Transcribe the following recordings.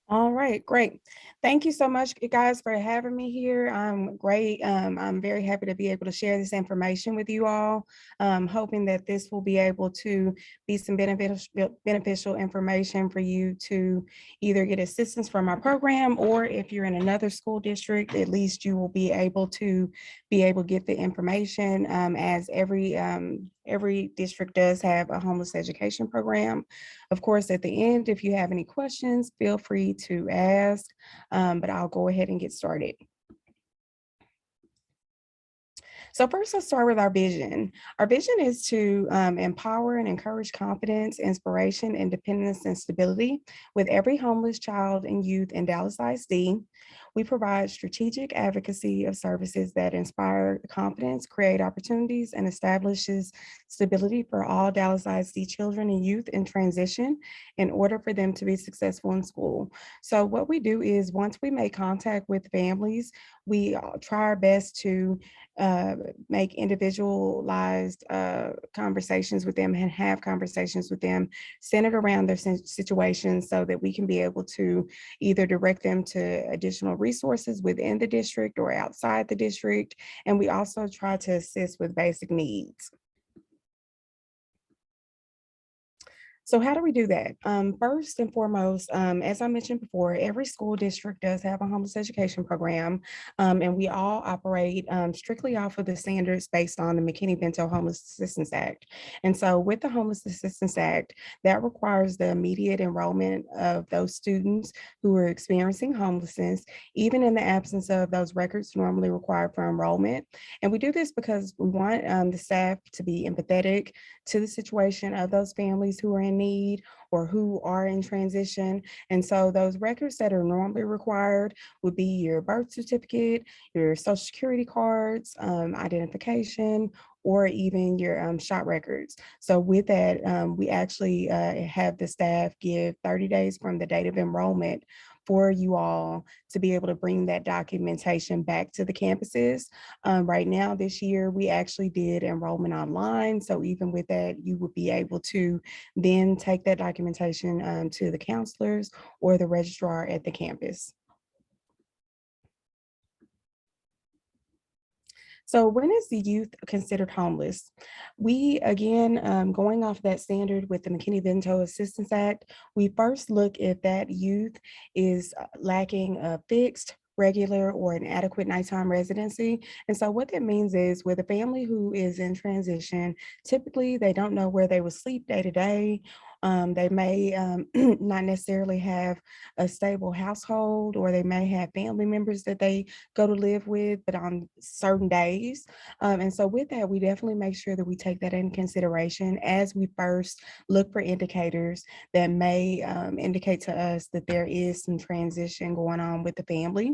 All right, great. Thank you so much, guys, for having me here. I'm great. I'm very happy to be able to share this information with you all. Hoping that this will be able to be some beneficial information for you to either get assistance from our program, or if you're in another school district, at least you will be able to get the information, as every district does have a homeless education program. Of course, at the end, if you have any questions, feel free to ask, but I'll go ahead and get started. So first, let's start with our vision. Our vision is to empower and encourage confidence, inspiration, independence, and stability with every homeless child and youth in Dallas ISD. We provide strategic advocacy of services that inspire confidence, create opportunities, and establishes stability for all Dallas ISD children and youth in transition in order for them to be successful in school. So what we do is once we make contact with families, we try our best to make individualized conversations with them and have conversations with them centered around their situations so that we can be able to either direct them to additional resources within the district or outside the district. And we also try to assist with basic needs. So how do we do that? First and foremost, as I mentioned before, every school district does have a homeless education program, and we all operate strictly off of the standards based on the McKinney-Vento Homeless Assistance Act. And so with the Homeless Assistance Act, that requires the immediate enrollment of those students who are experiencing homelessness, even in the absence of those records normally required for enrollment. And we do this because we want the staff to be empathetic to the situation of those families who are in need or who are in transition. And so those records that are normally required would be your birth certificate, your social security cards, identification, or even your shot records. So with that, we actually have the staff give 30 days from the date of enrollment for you all to be able to bring that documentation back to the campuses. Right now, this year, we actually did enrollment online. So even with that, you would be able to then take that documentation to the counselors or the registrar at the campus. So when is the youth considered homeless? We, again, going off that standard with the McKinney-Vento Assistance Act, we first look if that youth is lacking a fixed, regular, or an adequate nighttime residency. And so what that means is with a family who is in transition, typically they don't know where they will sleep day to day. They may not necessarily have a stable household, or they may have family members that they go to live with, but on certain days. And so with that, we definitely make sure that we take that in consideration as we first look for indicators that may indicate to us that there is some transition going on with the family.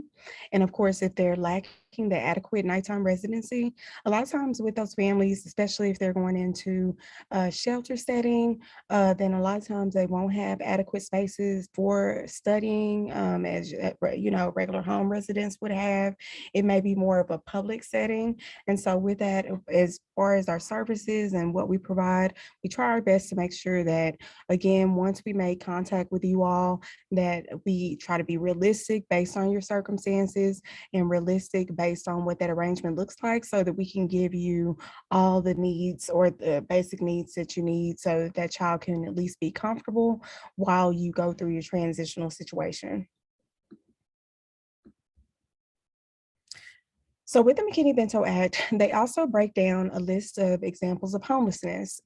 And of course, if they're lacking the adequate nighttime residency, a lot of times with those families, especially if they're going into a shelter setting, then a lot of times they won't have adequate spaces for studying, as regular home residents would have. It may be more of a public setting. And so with that, as far as our services and what we provide, we try our best to make sure that, again, once we make contact with you all, that we try to be realistic based on your circumstances and realistic based on what that arrangement looks like, so that we can give you all the needs or the basic needs that you need so that child can at least be comfortable while you go through your transitional situation. So with the McKinney-Vento Act, they also break down a list of examples of homelessness.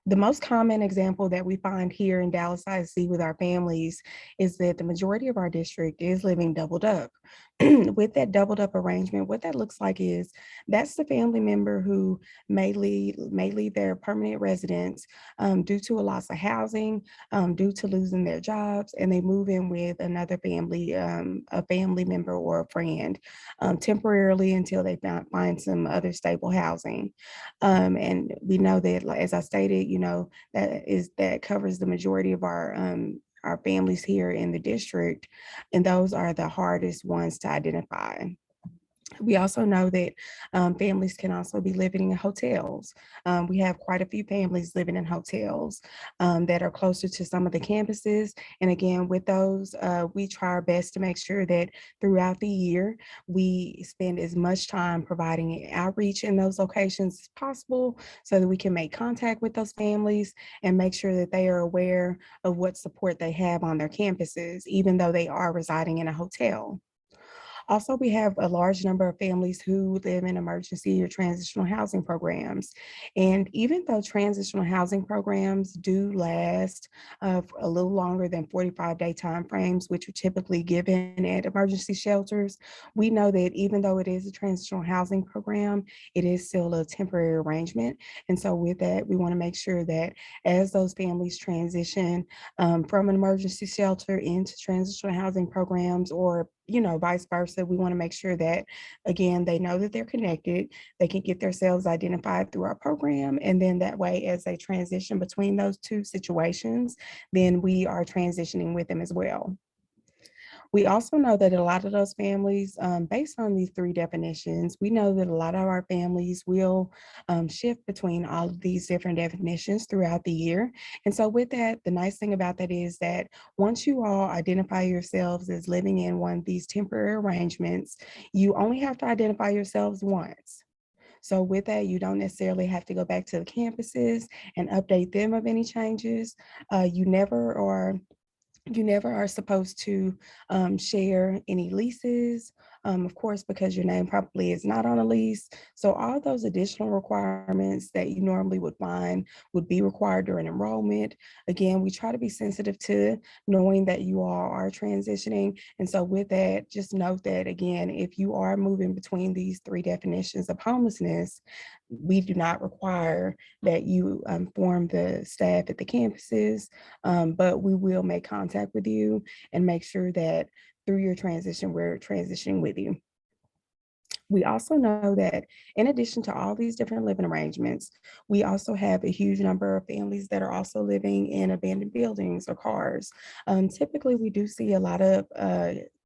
The most common example that we find here in Dallas ISD with our families is that the majority of our district is living doubled up. With that doubled up arrangement, what that looks like is that's the family member who may leave their permanent residence due to a loss of housing, due to losing their jobs, and they move in with another family, a family member or a friend, temporarily until they find some other stable housing. And we know that, like, as I stated, that covers the majority of our families here in the district, and those are the hardest ones to identify. We also know that families can also be living in hotels. We have quite a few families living in hotels that are closer to some of the campuses. And again, with those, we try our best to make sure that throughout the year, we spend as much time providing outreach in those locations as possible so that we can make contact with those families and make sure that they are aware of what support they have on their campuses, even though they are residing in a hotel. Also, we have a large number of families who live in emergency or transitional housing programs. And even though transitional housing programs do last a little longer than 45-day timeframes, which are typically given at emergency shelters, we know that even though it is a transitional housing program, it is still a temporary arrangement. And so with that, we want to make sure that as those families transition from an emergency shelter into transitional housing programs or vice versa. We want to make sure that, again, they know that they're connected. They can get themselves identified through our program. And then that way, as they transition between those two situations, then we are transitioning with them as well. We also know that a lot of those families, based on these three definitions, we know that a lot of our families will shift between all of these different definitions throughout the year. And so with that, the nice thing about that is that once you all identify yourselves as living in one of these temporary arrangements, you only have to identify yourselves once. So with that, you don't necessarily have to go back to the campuses and update them of any changes. You never are supposed to share any leases, of course, because your name probably is not on a lease. So all those additional requirements that you normally would find would be required during enrollment. Again, we try to be sensitive to knowing that you all are transitioning. And so with that, just note that, again, if you are moving between these three definitions of homelessness, we do not require that you form the staff at the campuses, but we will make contact with you and make sure that through your transition, we're transitioning with you. We also know that in addition to all these different living arrangements, we also have a huge number of families that are also living in abandoned buildings or cars. Typically, we do see a lot of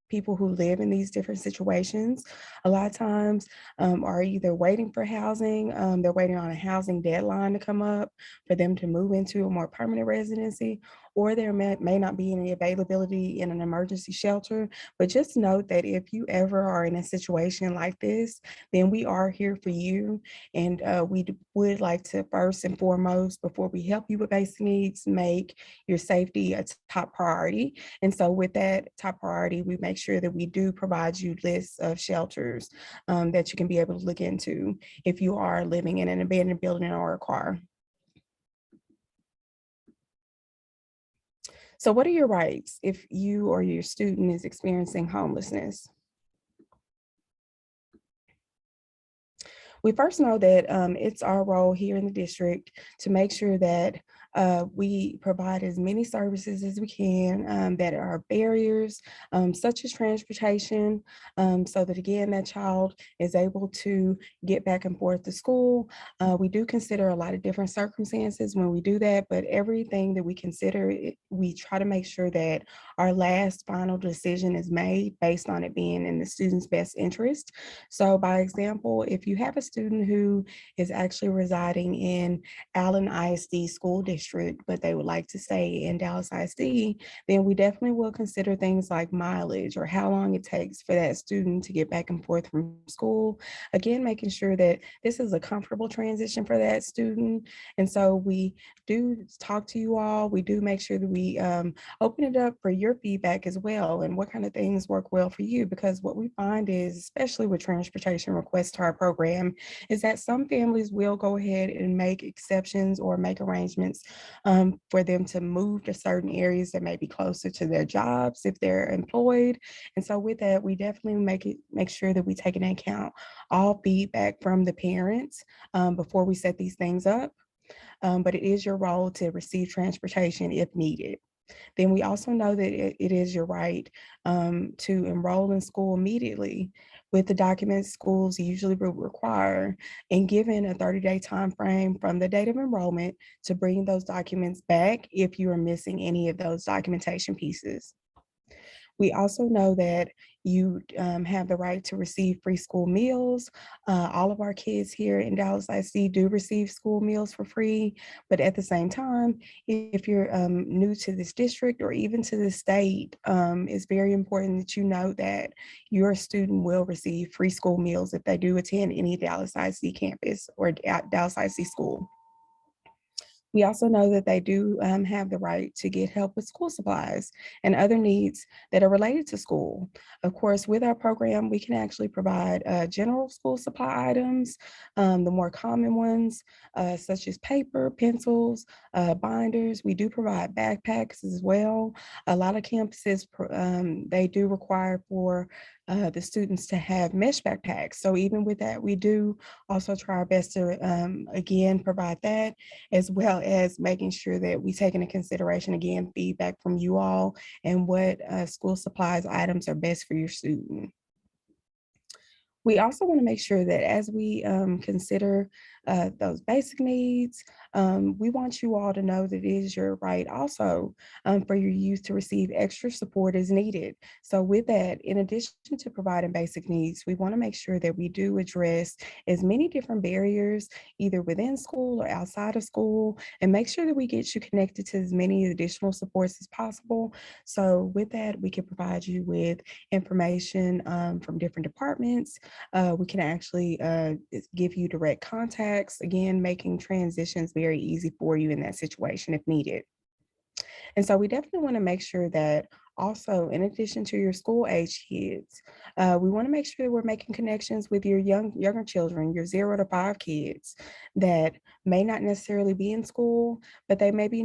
people who live in these different situations a lot of times are either waiting for housing, they're waiting on a housing deadline to come up for them to move into a more permanent residency, or there may not be any availability in an emergency shelter. But just note that if you ever are in a situation like this, then we are here for you. And would like to first and foremost, before we help you with basic needs, make your safety a top priority. And so with that top priority, we make sure that we do provide you lists of shelters that you can be able to look into if you are living in an abandoned building or a car. So what are your rights if you or your student is experiencing homelessness? We first know that it's our role here in the district to make sure that we provide as many services as we can that are barriers, such as transportation, so that again, that child is able to get back and forth to school. We do consider a lot of different circumstances when we do that, but everything that we consider, we try to make sure that our last final decision is made based on it being in the student's best interest. So by example, if you have a student who is actually residing in Allen ISD school district, but they would like to stay in Dallas ISD, then we definitely will consider things like mileage or how long it takes for that student to get back and forth from school. Again, making sure that this is a comfortable transition for that student. And so we do talk to you all. We do make sure that we open it up for your feedback as well and what kind of things work well for you. Because what we find is, especially with transportation requests to our program, is that some families will go ahead and make exceptions or make arrangements for them to move to certain areas that may be closer to their jobs if they're employed. And so with that, we definitely make sure that we take into account all feedback from the parents before we set these things up. But it is your role to receive transportation if needed. Then we also know that it is your right to enroll in school immediately with the documents schools usually require, and given a 30-day time frame from the date of enrollment to bring those documents back if you are missing any of those documentation pieces. We also know that you have the right to receive free school meals. All of our kids here in Dallas IC do receive school meals for free, but at the same time, if you're new to this district or even to the state, it's very important that you know that your student will receive free school meals if they do attend any Dallas IC campus or Dallas IC school. We also know that they do have the right to get help with school supplies and other needs that are related to school. Of course, with our program, we can actually provide general school supply items, the more common ones, such as paper, pencils, binders. We do provide backpacks as well. A lot of campuses, they do require for the students to have mesh backpacks. So even with that, we do also try our best to, again, provide that, as well as making sure that we take into consideration, again, feedback from you all and what school supplies items are best for your student. We also want to make sure that as we consider those basic needs, we want you all to know that it is your right also for your youth to receive extra support as needed. So with that, in addition to providing basic needs, we want to make sure that we do address as many different barriers, either within school or outside of school, and make sure that we get you connected to as many additional supports as possible. So with that, we can provide you with information from different departments. We can actually give you direct contacts, again, making transitions very easy for you in that situation if needed. And so we definitely want to make sure that also, in addition to your school age kids, we want to make sure that we're making connections with your younger children, your 0 to 5 kids that may not necessarily be in school, but they may be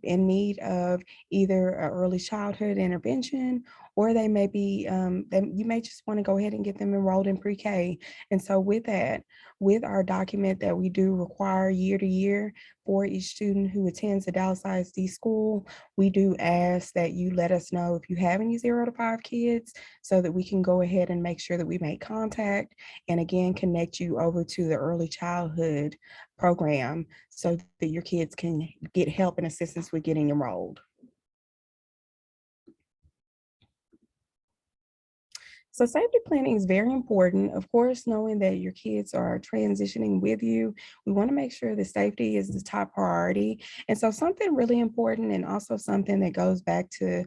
in need of either early childhood intervention, or they may be, you may just want to go ahead and get them enrolled in pre-K. And so with that, with our document that we do require year to year for each student who attends a Dallas ISD school, we do ask that you let us know if you have any 0 to 5 kids so that we can go ahead and make sure that we make contact and again connect you over to the early childhood program so that your kids can get help and assistance with getting enrolled. So safety planning is very important. Of course, knowing that your kids are transitioning with you, we want to make sure that safety is the top priority. And so something really important and also something that goes back to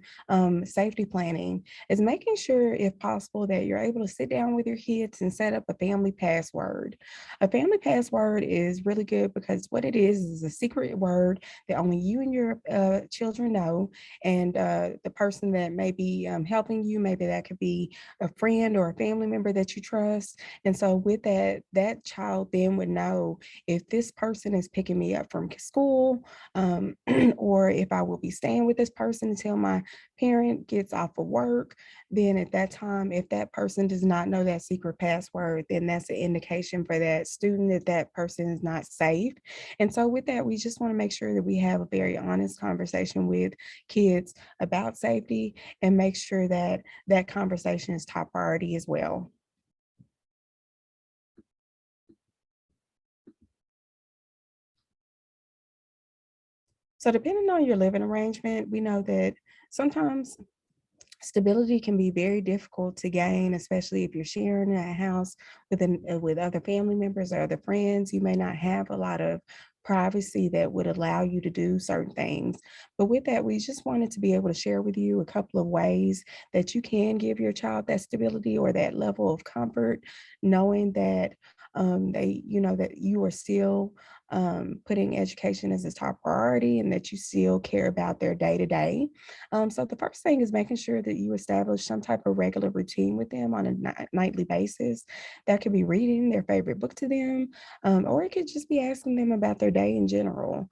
safety planning is making sure, if possible, that you're able to sit down with your kids and set up a family password. A family password is really good because what it is a secret word that only you and your children know. And the person that may be helping you, maybe that could be a friend or a family member that you trust. And so with that, that child then would know if this person is picking me up from school, or if I will be staying with this person until my parent gets off of work. Then at that time, if that person does not know that secret password, then that's an indication for that student that that person is not safe. And so with that, we just want to make sure that we have a very honest conversation with kids about safety and make sure that that conversation is top priority as well. So depending on your living arrangement, we know that sometimes stability can be very difficult to gain, especially if you're sharing a house with other family members or other friends. You may not have a lot of privacy that would allow you to do certain things. But with that, we just wanted to be able to share with you a couple of ways that you can give your child that stability or that level of comfort, knowing that that you are still putting education as a top priority and that you still care about their day to day. So the first thing is making sure that you establish some type of regular routine with them on a nightly basis. That could be reading their favorite book to them, or it could just be asking them about their day in general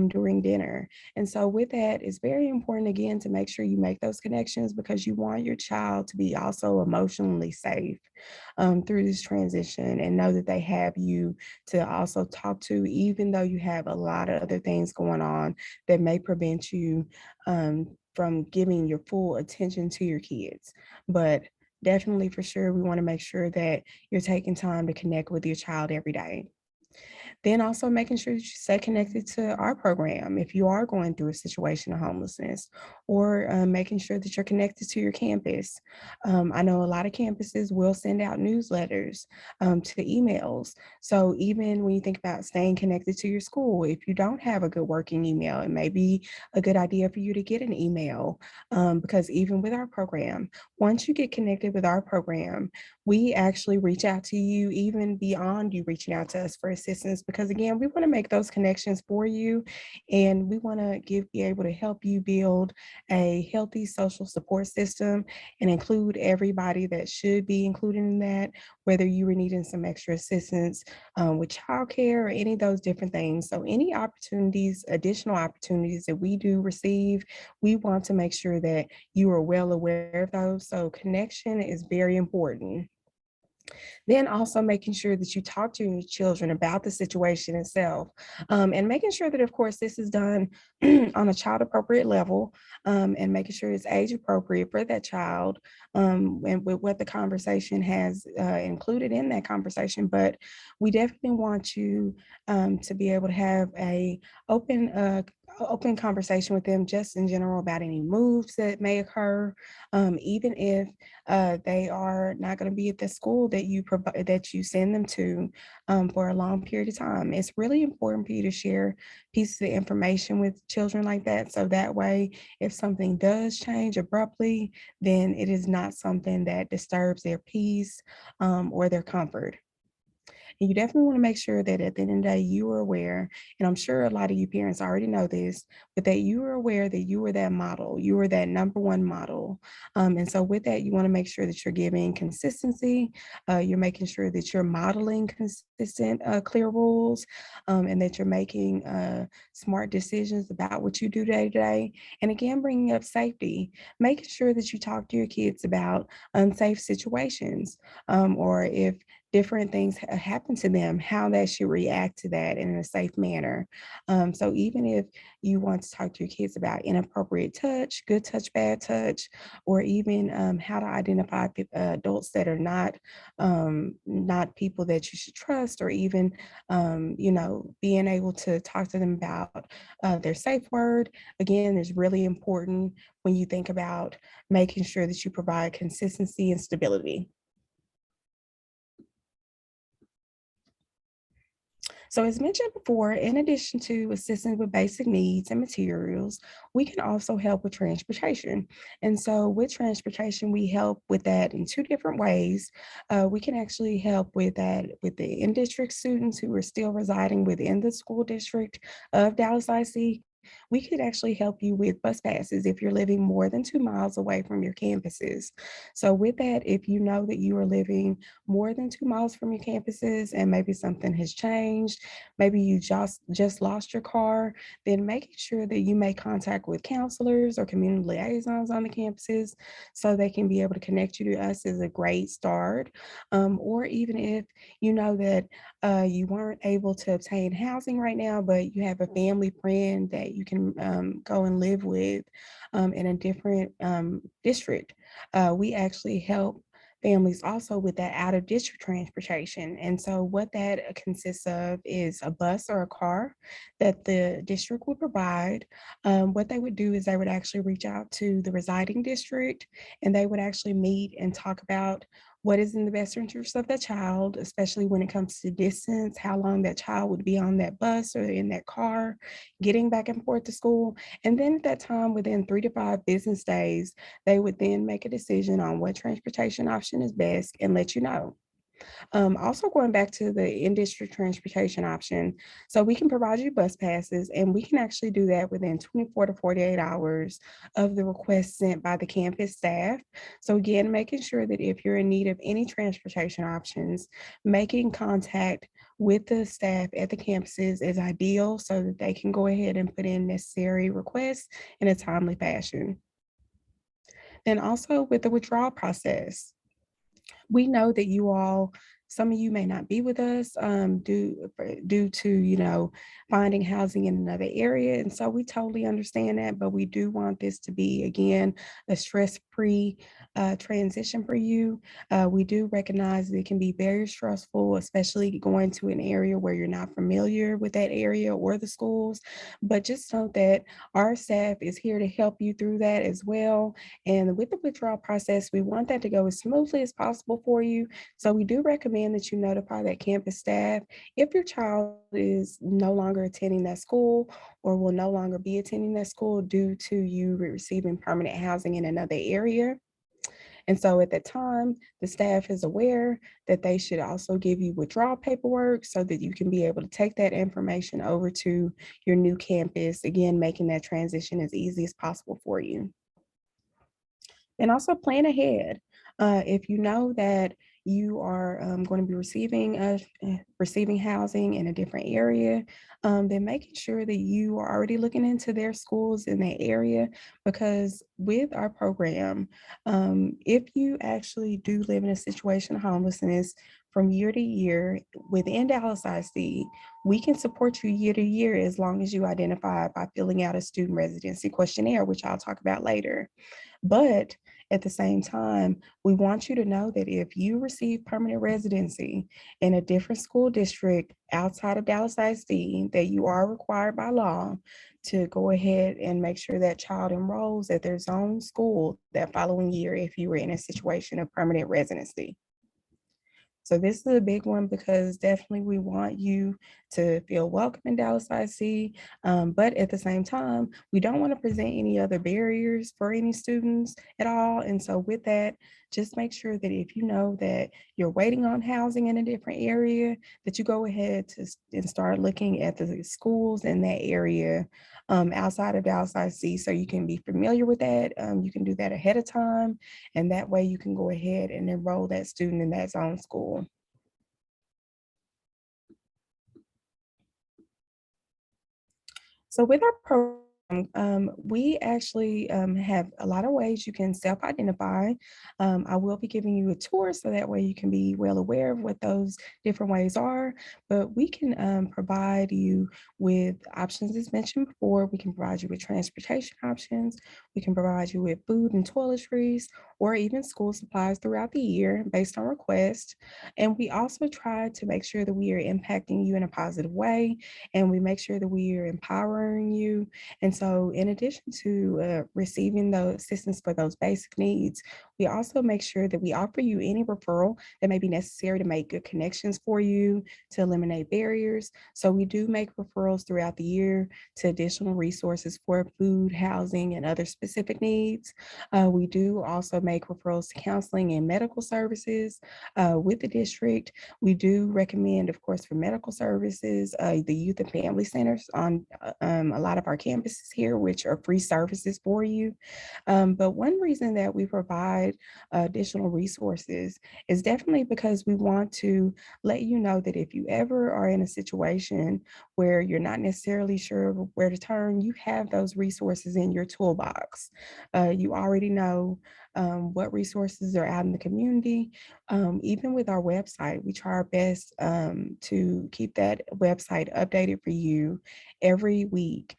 during dinner. And so with that, it's very important again to make sure you make those connections because you want your child to be also emotionally safe through this transition and know that they have you to also talk to, even though you have a lot of other things going on that may prevent you from giving your full attention to your kids. But definitely for sure, we want to make sure that you're taking time to connect with your child every day. Then also making sure that you stay connected to our program if you are going through a situation of homelessness, or making sure that you're connected to your campus. I know a lot of campuses will send out newsletters to emails. So even when you think about staying connected to your school, if you don't have a good working email, it may be a good idea for you to get an email, because even with our program, once you get connected with our program, we actually reach out to you even beyond you reaching out to us for assistance, because again, we want to make those connections for you, and we want to be able to help you build a healthy social support system and include everybody that should be included in that, whether you were needing some extra assistance with childcare or any of those different things. So any opportunities, additional opportunities that we do receive, we want to make sure that you are well aware of those. So connection is very important. Then also making sure that you talk to your children about the situation itself, and making sure that, of course, this is done on a child appropriate level, and making sure it's age appropriate for that child, and with what the conversation has included in that conversation. But we definitely want you to be able to have a open open conversation with them just in general about any moves that may occur, even if they are not going to be at the school that you provide, that you send them to, for a long period of time. It's really important for you to share pieces of information with children like that. So that way, if something does change abruptly, then it is not something that disturbs their peace, or their comfort. And you definitely want to make sure that at the end of the day, you are aware, and I'm sure a lot of you parents already know this, but that you are aware that you are that model, you are that number one model. And so with that, you want to make sure that you're giving consistency, you're making sure that you're modeling consistent, clear rules, and that you're making smart decisions about what you do day to day. And again, bringing up safety, making sure that you talk to your kids about unsafe situations, or if different things happen to them, how they should react to that in a safe manner. So even if you want to talk to your kids about inappropriate touch, good touch, bad touch, or even how to identify adults that are not people that you should trust, or even being able to talk to them about their safe word, again, is really important when you think about making sure that you provide consistency and stability. So, as mentioned before, in addition to assisting with basic needs and materials, we can also help with transportation. And so, with transportation, we help with that in two different ways. We can actually help with that with the in district students who are still residing within the school district of Dallas IC. We could actually help you with bus passes if you're living more than 2 miles away from your campuses. So, with that, if you know that you are living more than 2 miles from your campuses and maybe something has changed, maybe you just lost your car, then making sure that you make contact with counselors or community liaisons on the campuses so they can be able to connect you to us is a great start. Or even if you know that you weren't able to obtain housing right now, but you have a family friend that you can go and live with in a different district, we actually help families also with that out of district transportation. And so what that consists of is a bus or a car that the district would provide. What they would do is they would actually reach out to the residing district, and they would actually meet and talk about what is in the best interest of the child, especially when it comes to distance, how long that child would be on that bus or in that car, getting back and forth to school. And then at that time, within 3 to 5 business days, they would then make a decision on what transportation option is best and let you know. Also going back to the in-district transportation option, so we can provide you bus passes, and we can actually do that within 24 to 48 hours of the request sent by the campus staff. So again, making sure that if you're in need of any transportation options, making contact with the staff at the campuses is ideal so that they can go ahead and put in necessary requests in a timely fashion. And also with the withdrawal process, we know that you all some of you may not be with us due to, finding housing in another area. And so we totally understand that, but we do want this to be, again, a stress-free transition for you. We do recognize that it can be very stressful, especially going to an area where you're not familiar with that area or the schools. But just know that our staff is here to help you through that as well. And with the withdrawal process, we want that to go as smoothly as possible for you. So we do recommend that you notify that campus staff if your child is no longer attending that school or will no longer be attending that school due to you receiving permanent housing in another area. And so at that time, the staff is aware that they should also give you withdrawal paperwork so that you can be able to take that information over to your new campus, again, making that transition as easy as possible for you. And also plan ahead. If you know that you are going to be receiving housing in a different area, then making sure that you are already looking into their schools in that area. Because with our program, if you actually do live in a situation of homelessness from year to year within Dallas IC, we can support you year to year as long as you identify by filling out a student residency questionnaire, which I'll talk about later. But at the same time, we want you to know that if you receive permanent residency in a different school district outside of Dallas ISD, that you are required by law to go ahead and make sure that child enrolls at their zone school that following year if you were in a situation of permanent residency. So this is a big one because definitely we want you to feel welcome in Dallas IC, but at the same time, we don't want to present any other barriers for any students at all. And so with that, just make sure that if you know that you're waiting on housing in a different area, that you go ahead and start looking at the schools in that area outside of Dallas IC so you can be familiar with that. You can do that ahead of time, and that way you can go ahead and enroll that student in that zone school. So with our program, we actually have a lot of ways you can self-identify. I will be giving you a tour so that way you can be well aware of what those different ways are. But we can provide you with options as mentioned before. We can provide you with transportation options. We can provide you with food and toiletries or even school supplies throughout the year based on request. And we also try to make sure that we are impacting you in a positive way, and we make sure that we are empowering you. And so, in addition to receiving the assistance for those basic needs, we also make sure that we offer you any referral that may be necessary to make good connections for you, to eliminate barriers. So, we do make referrals throughout the year to additional resources for food, housing, and other specific needs. We do also make referrals to counseling and medical services with the district. We do recommend, of course, for medical services, the youth and family centers on a lot of our campuses here, which are free services for you. But one reason that we provide additional resources is definitely because we want to let you know that if you ever are in a situation where you're not necessarily sure where to turn, you have those resources in your toolbox. You already know what resources are out in the community. Even with our website, we try our best to keep that website updated for you every week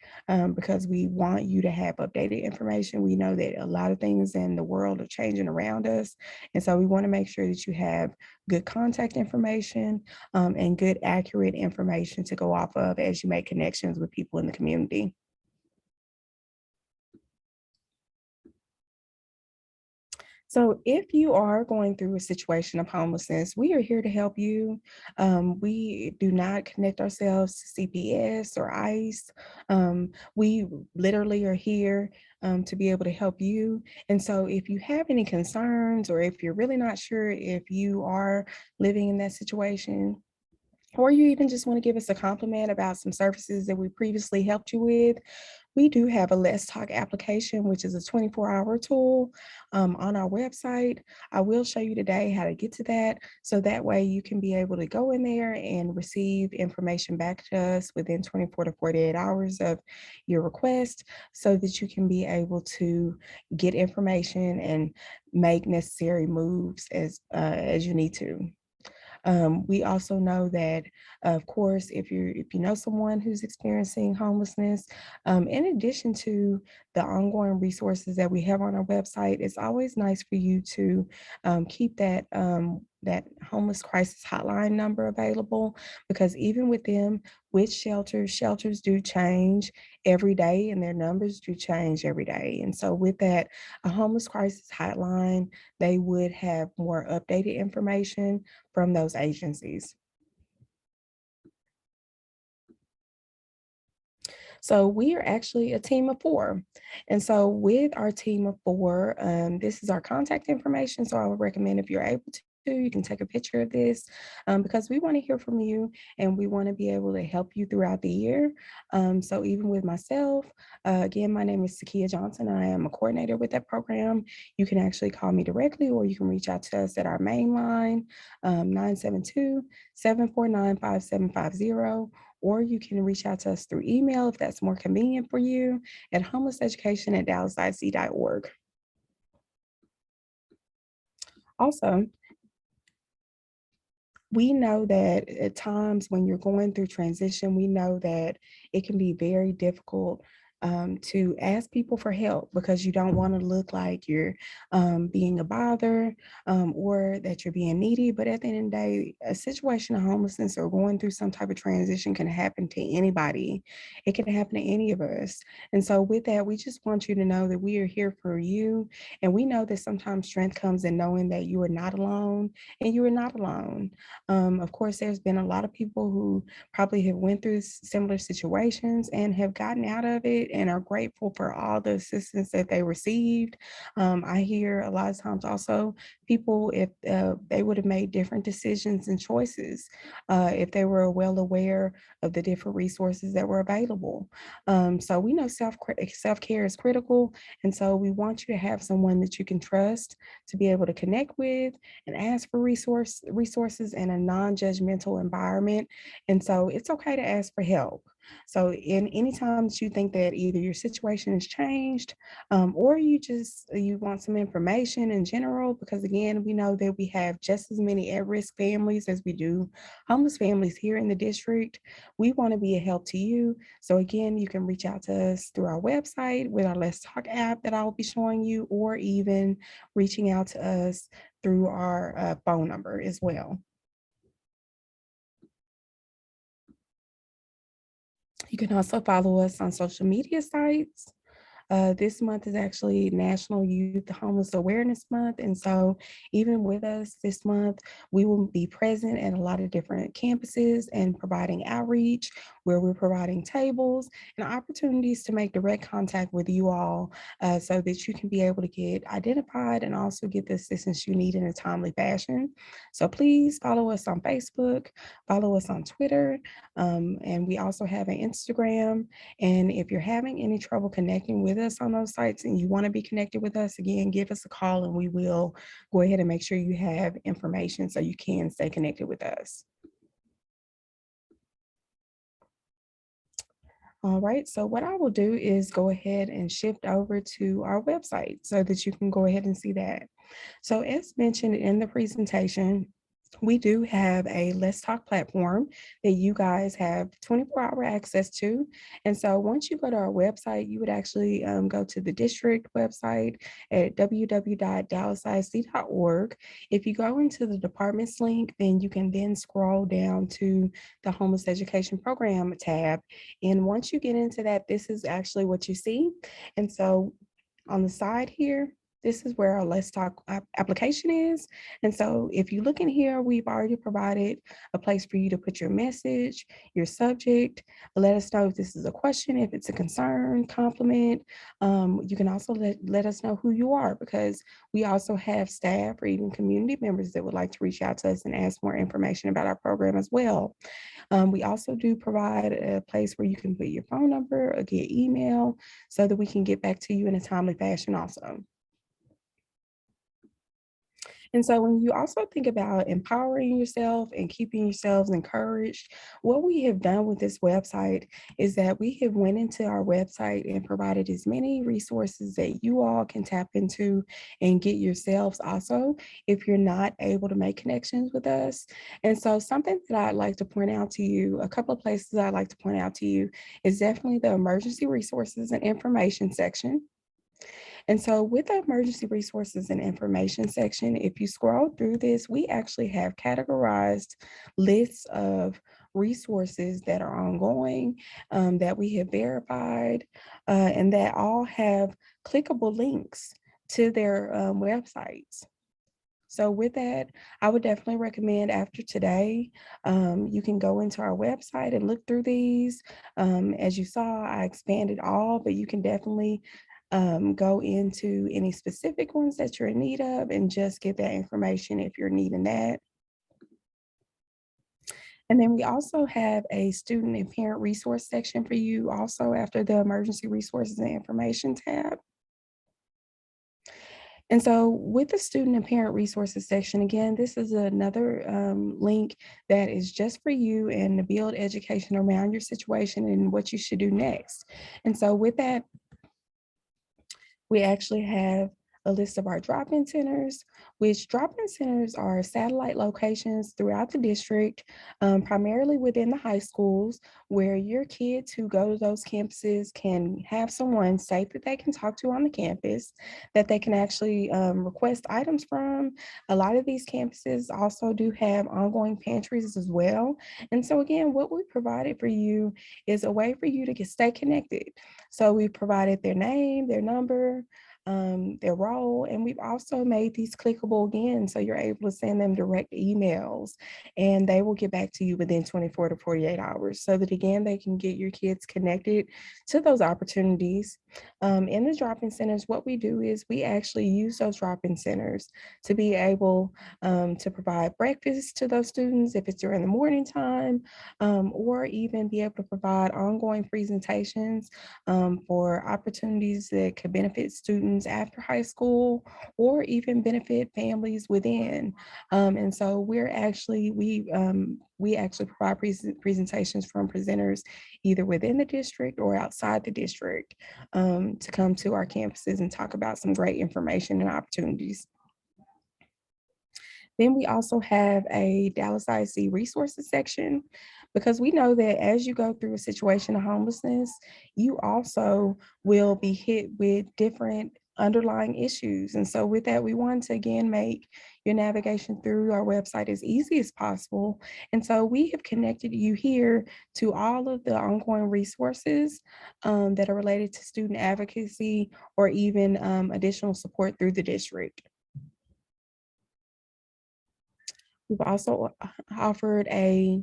because we want you to have updated information. We know that a lot of things in the world are changing around us. And so we want to make sure that you have good contact information and good, accurate information to go off of as you make connections with people in the community. So, if you are going through a situation of homelessness, we are here to help you. We do not connect ourselves to CPS or ICE. We literally are here to be able to help you. And so, if you have any concerns or if you're really not sure if you are living in that situation, or you even just want to give us a compliment about some services that we previously helped you with, we do have a Let's Talk application, which is a 24-hour tool on our website. I will show you today how to get to that. So that way you can be able to go in there and receive information back to us within 24 to 48 hours of your request so that you can be able to get information and make necessary moves as you need to. We also know that, of course, if you know someone who's experiencing homelessness, in addition to the ongoing resources that we have on our website, it's always nice for you to keep that homeless crisis hotline number available, because even with them, with shelters do change every day and their numbers do change every day. And so with that, a homeless crisis hotline, they would have more updated information from those agencies. So we are actually a team of four. And so with our team of four, this is our contact information. So I would recommend, if you're able to, you can take a picture of this, because we want to hear from you and we want to be able to help you throughout the year. So even with myself, again, my name is Sakia Johnson. I am a coordinator with that program. You can actually call me directly, or you can reach out to us at our main line, 972 or you can reach out to us through email if that's more convenient for you, at homelesseducation@dallasidc.org. Also, we know that at times when you're going through transition, we know that it can be very difficult to ask people for help, because you don't want to look like you're being a bother, or that you're being needy. But at the end of the day, a situation of homelessness or going through some type of transition can happen to anybody. It can happen to any of us. And so, with that, we just want you to know that we are here for you. And we know that sometimes strength comes in knowing that you are not alone, and you are not alone. Of course, there's been a lot of people who probably have went through similar situations and have gotten out of it and are grateful for all the assistance that they received. I hear a lot of times also people, if they would have made different decisions and choices, if they were well aware of the different resources that were available. So we know self-care is critical. And so we want you to have someone that you can trust to be able to connect with and ask for resources in a non-judgmental environment. And so it's okay to ask for help. So in any time that you think that either your situation has changed, or you want some information in general, because again, we know that we have just as many at-risk families as we do homeless families here in the district. We want to be a help to you. So again, you can reach out to us through our website with our Let's Talk app that I'll be showing you, or even reaching out to us through our phone number as well. You can also follow us on social media sites. This month is actually National Youth Homeless Awareness Month. And so, even with us this month, we will be present at a lot of different campuses and providing outreach, where we're providing tables and opportunities to make direct contact with you all, so that you can be able to get identified and also get the assistance you need in a timely fashion. So, please follow us on Facebook, follow us on Twitter, and we also have an Instagram. And if you're having any trouble connecting with us on those sites and you want to be connected with us, again, give us a call and we will go ahead and make sure you have information so you can stay connected with us. All right, so what I will do is go ahead and shift over to our website so that you can go ahead and see that. So as mentioned in the presentation, we do have a Let's Talk platform that you guys have 24-hour access to. And so once you go to our website, you would actually go to the district website at www.dallasidc.org. If you go into the departments link, then you can then scroll down to the Homeless Education Program tab. And once you get into that, this is actually what you see. And so on the side here, this is where our Let's Talk application is. And so if you look in here, we've already provided a place for you to put your message, your subject, let us know if this is a question, if it's a concern, compliment. You can also let us know who you are, because we also have staff or even community members that would like to reach out to us and ask more information about our program as well. We also do provide a place where you can put your phone number or get email so that we can get back to you in a timely fashion also. And so when you also think about empowering yourself and keeping yourselves encouraged, what we have done with this website is that we have went into our website and provided as many resources that you all can tap into and get yourselves also if you're not able to make connections with us. And so something that I'd like to point out to you, a couple of places I'd like to point out to you is definitely the emergency resources and information section. And so with the emergency resources and information section, if you scroll through this, we actually have categorized lists of resources that are ongoing, that we have verified, and that all have clickable links to their websites. So with that, I would definitely recommend after today, you can go into our website and look through these. As you saw, I expanded all, but you can definitely go into any specific ones that you're in need of and just get that information if you're needing that. And then we also have a student and parent resource section for you also after the emergency resources and information tab. And so with the student and parent resources section, again, this is another link that is just for you and to build education around your situation and what you should do next. And so with that, we actually have a list of our drop-in centers, which drop-in centers are satellite locations throughout the district, primarily within the high schools, where your kids who go to those campuses can have someone safe that they can talk to on the campus, that they can actually request items from. A lot of these campuses also do have ongoing pantries as well. And so again, what we provided for you is a way for you to stay connected. So we provided their name, their number, their role, and we've also made these clickable again, so you're able to send them direct emails and they will get back to you within 24 to 48 hours so that again, they can get your kids connected to those opportunities. In the drop-in centers, what we do is we actually use those drop-in centers to be able to provide breakfast to those students if it's during the morning time, or even be able to provide ongoing presentations for opportunities that could benefit students after high school or even benefit families within. And so we actually provide presentations from presenters either within the district or outside the district to come to our campuses and talk about some great information and opportunities. Then we also have a Dallas ISD resources section because we know that as you go through a situation of homelessness, you also will be hit with different underlying issues. And so with that, we want to again make your navigation through our website as easy as possible. And so we have connected you here to all of the ongoing resources that are related to student advocacy or even additional support through the district. We've also offered a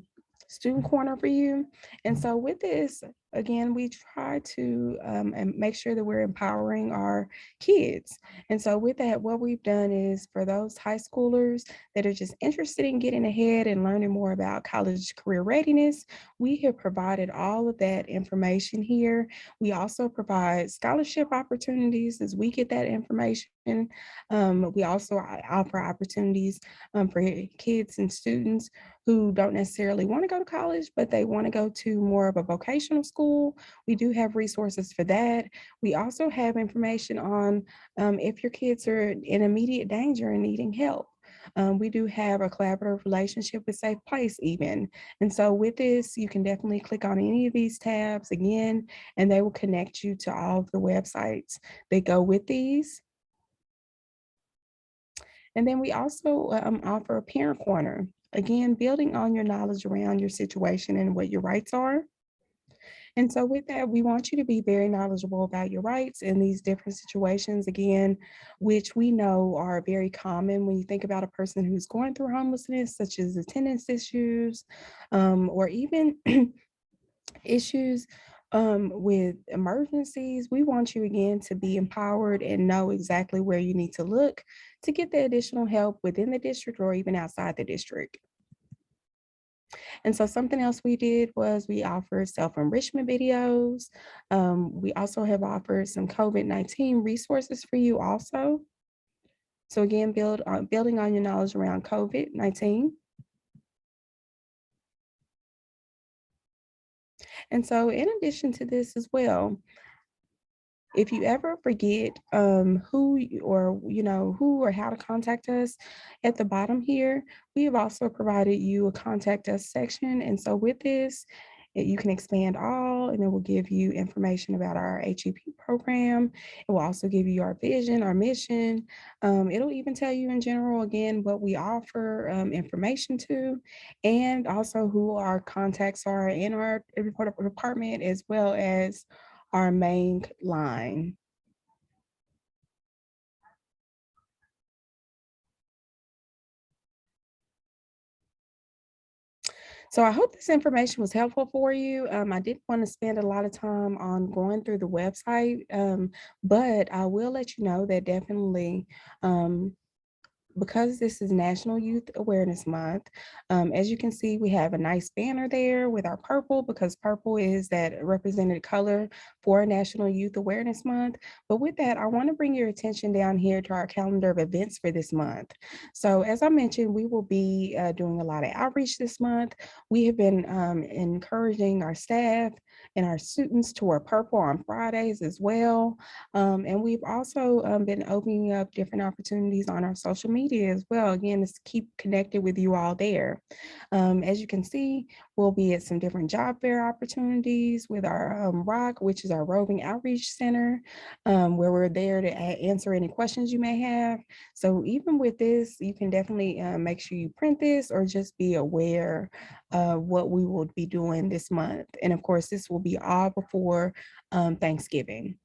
student corner for you. And so with this, again, we try to and make sure that we're empowering our kids. And so with that, what we've done is for those high schoolers that are just interested in getting ahead and learning more about college career readiness, we have provided all of that information here. We also provide scholarship opportunities as we get that information. We also offer opportunities for kids and students who don't necessarily want to go to college, but they want to go to more of a vocational school. We do have resources for that. We also have information on if your kids are in immediate danger and needing help. We do have a collaborative relationship with Safe Place even. And so with this, you can definitely click on any of these tabs again, and they will connect you to all of the websites that go with these. And then we also offer a parent corner. Again, building on your knowledge around your situation and what your rights are. And so with that, we want you to be very knowledgeable about your rights in these different situations, again, which we know are very common when you think about a person who's going through homelessness, such as attendance issues, or even issues with emergencies. We want you again to be empowered and know exactly where you need to look to get the additional help within the district or even outside the district. And so something else we did was we offered self-enrichment videos. We also have offered some COVID-19 resources for you also. So again, building on your knowledge around COVID-19. And so in addition to this as well, if you ever forget who or how to contact us, at the bottom here, we have also provided you a contact us section. And so with this, you can expand all, and it will give you information about our HEP program. It will also give you our vision, our mission. It'll even tell you in general, again, what we offer information to, and also who our contacts are in our department, as well as our main line. So I hope this information was helpful for you. I didn't want to spend a lot of time on going through the website, but I will let you know that definitely because this is National Youth Awareness Month, as you can see, we have a nice banner there with our purple, because purple is that represented color for National Youth Awareness Month. But with that, I want to bring your attention down here to our calendar of events for this month. So as I mentioned, we will be doing a lot of outreach this month. We have been encouraging our staff and our students to wear purple on Fridays as well. And we've also been opening up different opportunities on our social media as well. Again, to keep connected with you all there. As you can see, we'll be at some different job fair opportunities with our ROC, which is our Roving Outreach Center, where we're there to answer any questions you may have. So even with this, you can definitely make sure you print this, or just be aware of what we will be doing this month. And of course, this will be all before Thanksgiving.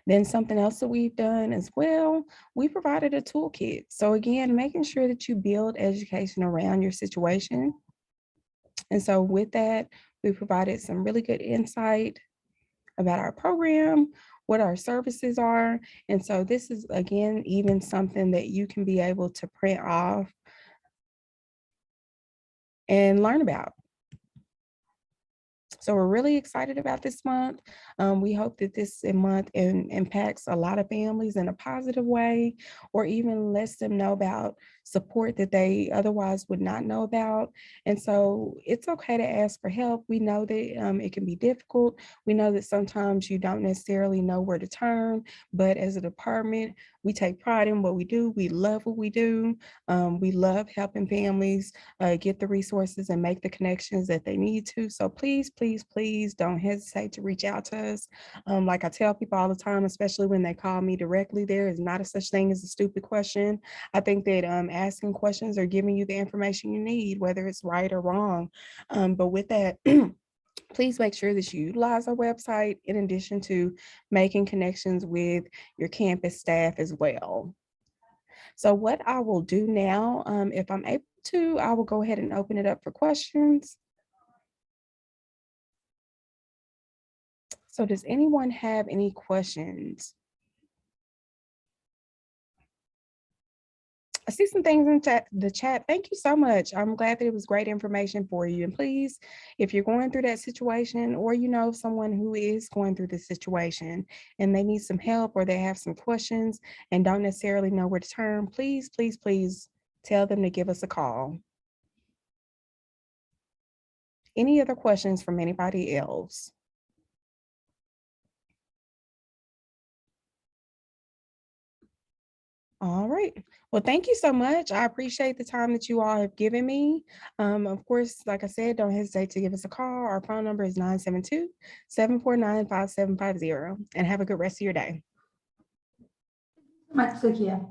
Then something else that we've done as well, we provided a toolkit. So again, making sure that you build education around your situation. And so with that, we provided some really good insight about our program, what our services are. And so this is, again, even something that you can be able to print off and learn about. So we're really excited about this month. We hope that this month impacts a lot of families in a positive way, or even lets them know about support that they otherwise would not know about. And so it's okay to ask for help. We know that it can be difficult. We know that sometimes you don't necessarily know where to turn, but as a department, we take pride in what we do. We love what we do. We love helping families get the resources and make the connections that they need to. So please, please, please don't hesitate to reach out to us. Like I tell people all the time, especially when they call me directly, there is not a such thing as a stupid question. I think that asking questions are giving you the information you need, whether it's right or wrong. But with that, please make sure that you utilize our website, in addition to making connections with your campus staff as well. So what I will do now, if I'm able to, I will go ahead and open it up for questions. So does anyone have any questions? I see some things in the chat. Thank you so much. I'm glad that it was great information for you. And please, if you're going through that situation, or you know someone who is going through this situation and they need some help, or they have some questions and don't necessarily know where to turn, please, please, please tell them to give us a call. Any other questions from anybody else? All right. Well, thank you so much. I appreciate the time that you all have given me. Of course, like I said, don't hesitate to give us a call. Our phone number is 972-749-5750. And have a good rest of your day. Much, Zakia.